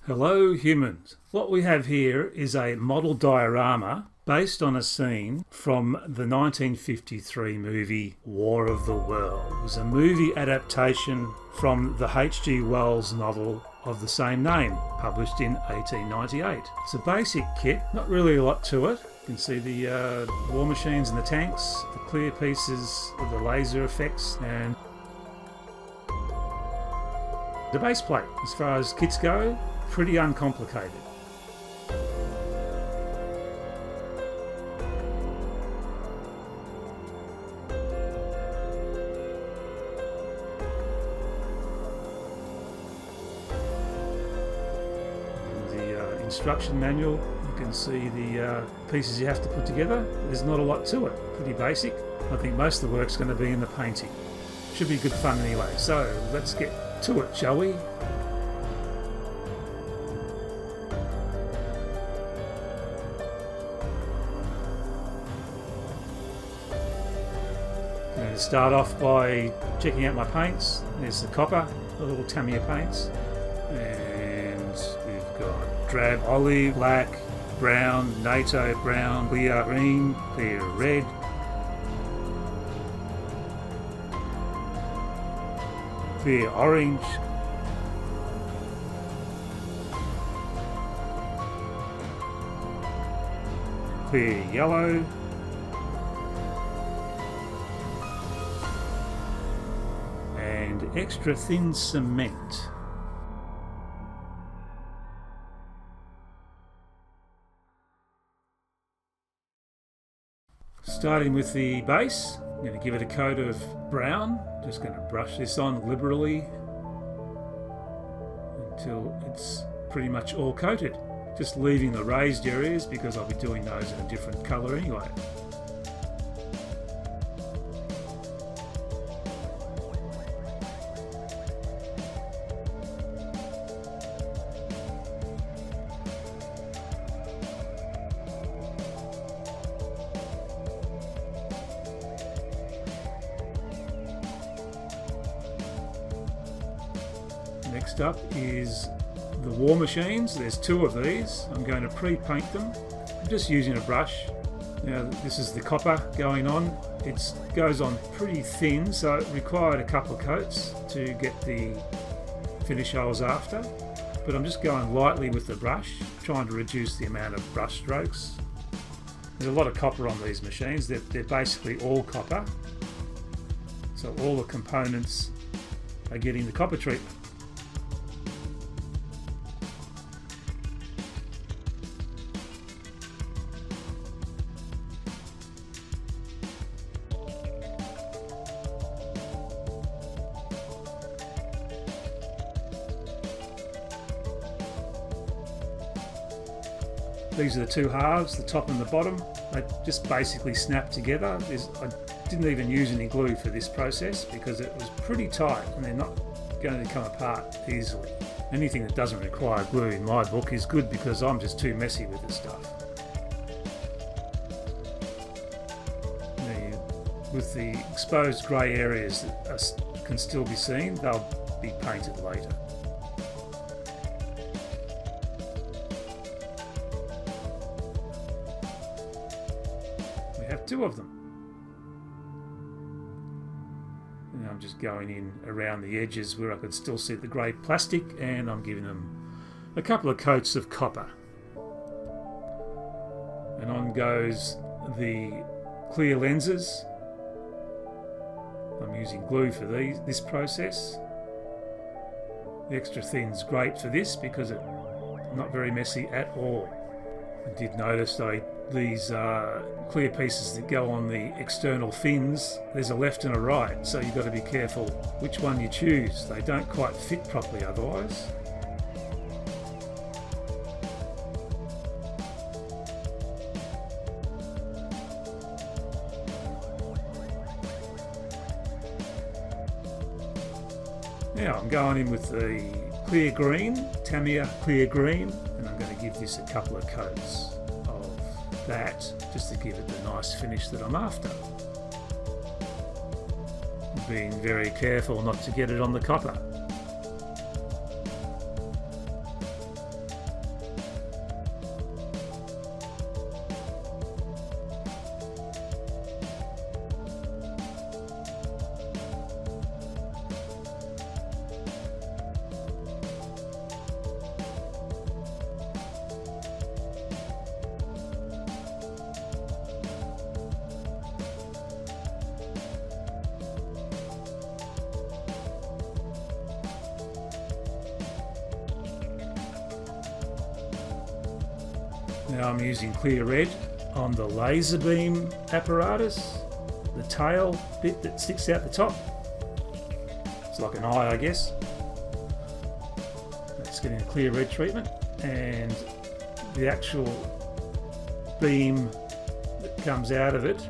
Hello humans. What we have here is a model diorama based on a scene from the 1953 movie War of the Worlds. It was a movie adaptation from the H.G. Wells novel of the same name, published in 1898. It's a basic kit, not really a lot to it. You can see the war machines and the tanks, the clear pieces with the laser effects, and the base plate. As far as kits go, pretty uncomplicated. In the instruction manual, you can see the pieces you have to put together. There's not a lot to it, pretty basic. I think most of the work's going to be in the painting. Should be good fun anyway, so let's get to it, shall we? I'm going to start off by checking out my paints. There's the copper, the little Tamiya paints, and we've got drab olive, black, brown, NATO brown, clear green, clear red, clear orange, clear yellow, and extra thin cement. Starting with the base, I'm going to give it a coat of brown. Just going to brush this on liberally until it's pretty much all coated. Just leaving the raised areas because I'll be doing those in a different colour anyway. Next up is the war machines. There's two of these. I'm going to pre-paint them. I'm just using a brush. Now this is the copper going on. It goes on pretty thin, so it required a couple of coats to get the finish I was after. But I'm just going lightly with the brush, trying to reduce the amount of brush strokes. There's a lot of copper on these machines. They're basically all copper. So all the components are getting the copper treatment. These are the two halves, the top and the bottom. They just basically snap together. I didn't even use any glue for this process because it was pretty tight and they're not going to come apart easily. Anything that doesn't require glue in my book is good because I'm just too messy with this stuff. With the exposed grey areas that can still be seen, they'll be painted later. Have two of them. And I'm just going in around the edges where I could still see the grey plastic, and I'm giving them a couple of coats of copper. And on goes the clear lenses. I'm using glue for this process. The extra thin's great for this because it's not very messy at all. I did notice these clear pieces that go on the external fins, there's a left and a right, so you've got to be careful which one you choose. They don't quite fit properly otherwise. Now I'm going in with the clear green, Tamiya clear green, and I'm going to give this a couple of coats of that just to give it the nice finish that I'm after. Being very careful not to get it on the copper. Now I'm using clear red on the laser beam apparatus, the tail bit that sticks out the top. It's like an eye, I guess. That's getting a clear red treatment, and the actual beam that comes out of it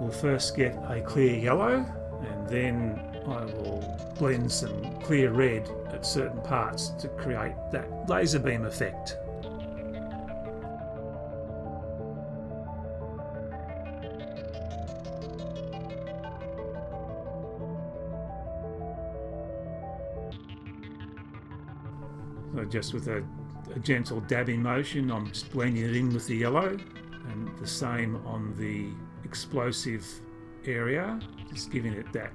will first get a clear yellow, and then I will blend some clear red at certain parts to create that laser beam effect. So just with a gentle dabbing motion, I'm just blending it in with the yellow, and the same on the explosive area, just giving it that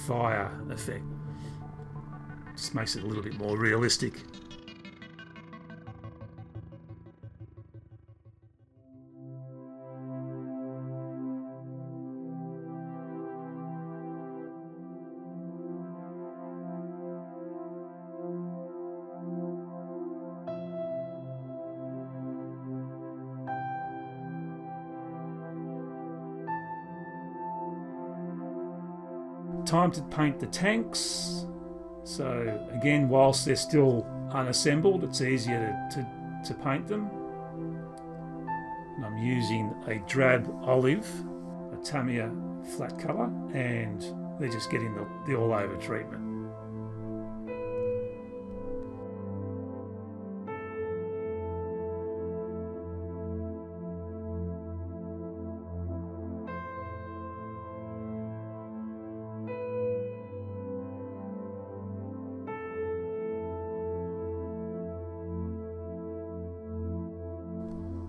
fire effect. Just makes it a little bit more realistic. Time to paint the tanks. So again, whilst they're still unassembled, it's easier to paint them. And I'm using a drab olive, a Tamiya flat colour, and they're just getting the all over treatment.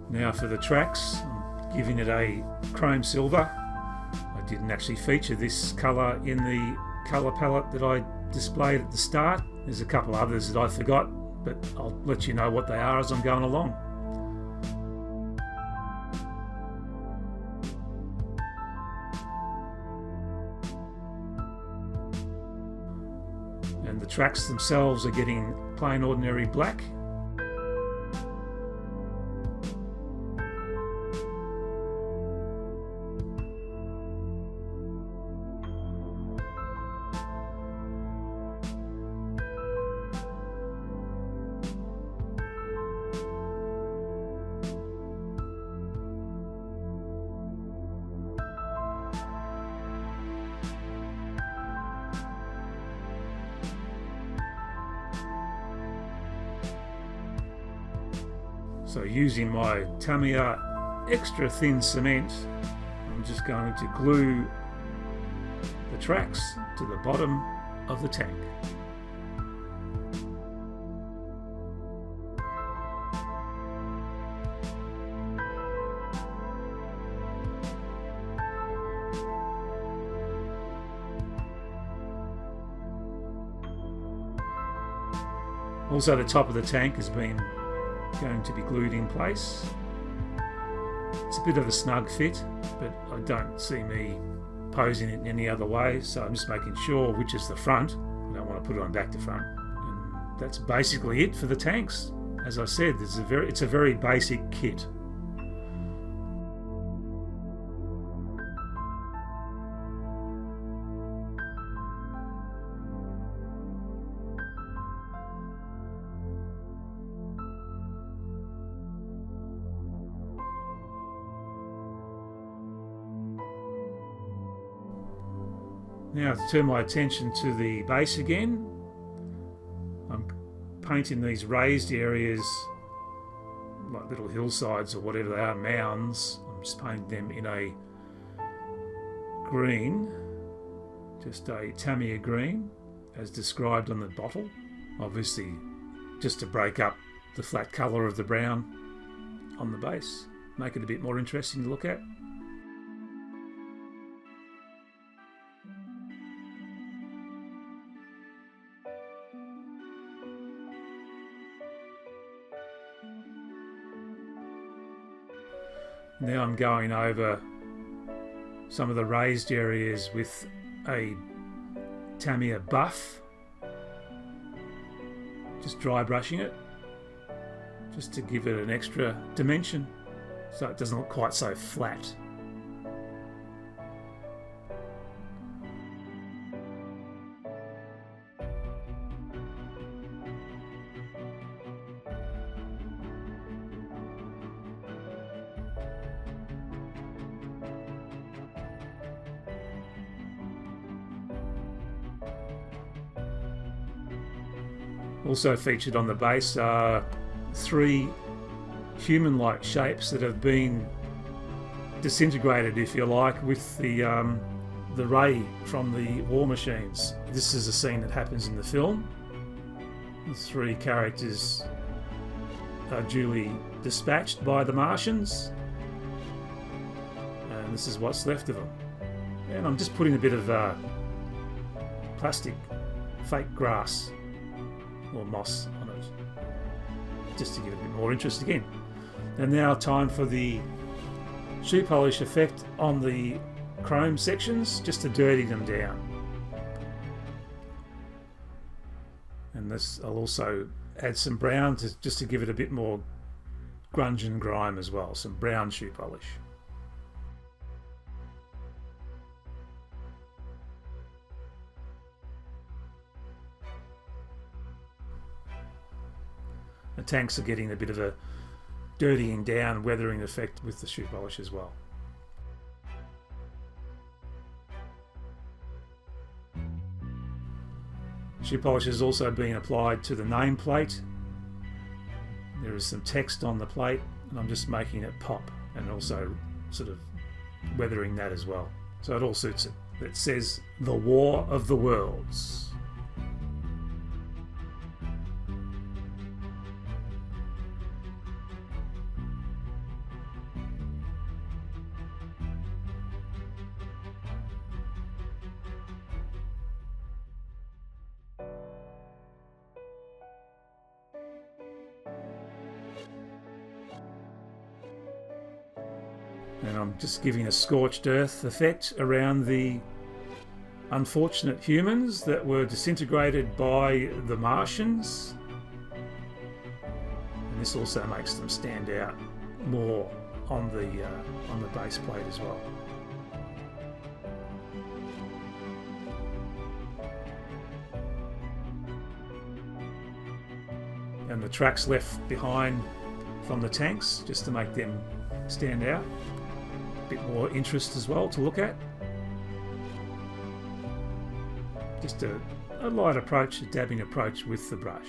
Now for the tracks, I'm giving it a chrome silver. I didn't actually feature this colour in the colour palette that I displayed at the start. There's a couple others that I forgot, but I'll let you know what they are as I'm going along. And the tracks themselves are getting plain ordinary black. So using my Tamiya extra thin cement, I'm just going to glue the tracks to the bottom of the tank. Also, the top of the tank has been going to be glued in place. It's a bit of a snug fit, but I don't see me posing it in any other way, so I'm just making sure which is the front. I don't want to put it on back to front. And that's basically it for the tanks. As I said, it's a very basic kit. Now to turn my attention to the base again, I'm painting these raised areas like little hillsides or whatever they are, mounds. I'm just painting them in a green, just a Tamiya green as described on the bottle, obviously just to break up the flat colour of the brown on the base, make it a bit more interesting to look at. Now I'm going over some of the raised areas with a Tamiya buff, just dry brushing it, just to give it an extra dimension so it doesn't look quite so flat. Also featured on the base are 3 human-like shapes that have been disintegrated, if you like, with the ray from the war machines. This is a scene that happens in the film. The 3 characters are duly dispatched by the Martians, and this is what's left of them. And I'm just putting a bit of plastic fake grass or moss on it, just to give it a bit more interest again. And now time for the shoe polish effect on the chrome sections, just to dirty them down. And this, I'll also add some brown just to give it a bit more grunge and grime as well, some brown shoe polish. The tanks are getting a bit of a dirtying down, weathering effect with the shoe polish as well. Shoe polish is also being applied to the nameplate. There is some text on the plate, and I'm just making it pop and also sort of weathering that as well. So it all suits it. It says "The War of the Worlds." And I'm just giving a scorched earth effect around the unfortunate humans that were disintegrated by the Martians. And this also makes them stand out more on the base plate as well. And the tracks left behind from the tanks, just to make them stand out. A bit more interest as well to look at. Just a light approach, a dabbing approach with the brush.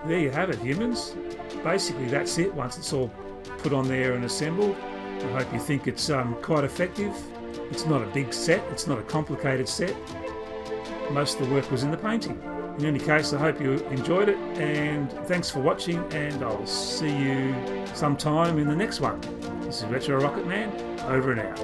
There you have it, humans. Basically that's it once it's all put on there and assembled. I hope you think it's quite effective. It's not a big set, it's not a complicated set. Most of the work was in the painting. In any case, I hope you enjoyed it, and thanks for watching, and I'll see you sometime in the next one. This is Retro Rocket Man, over and out.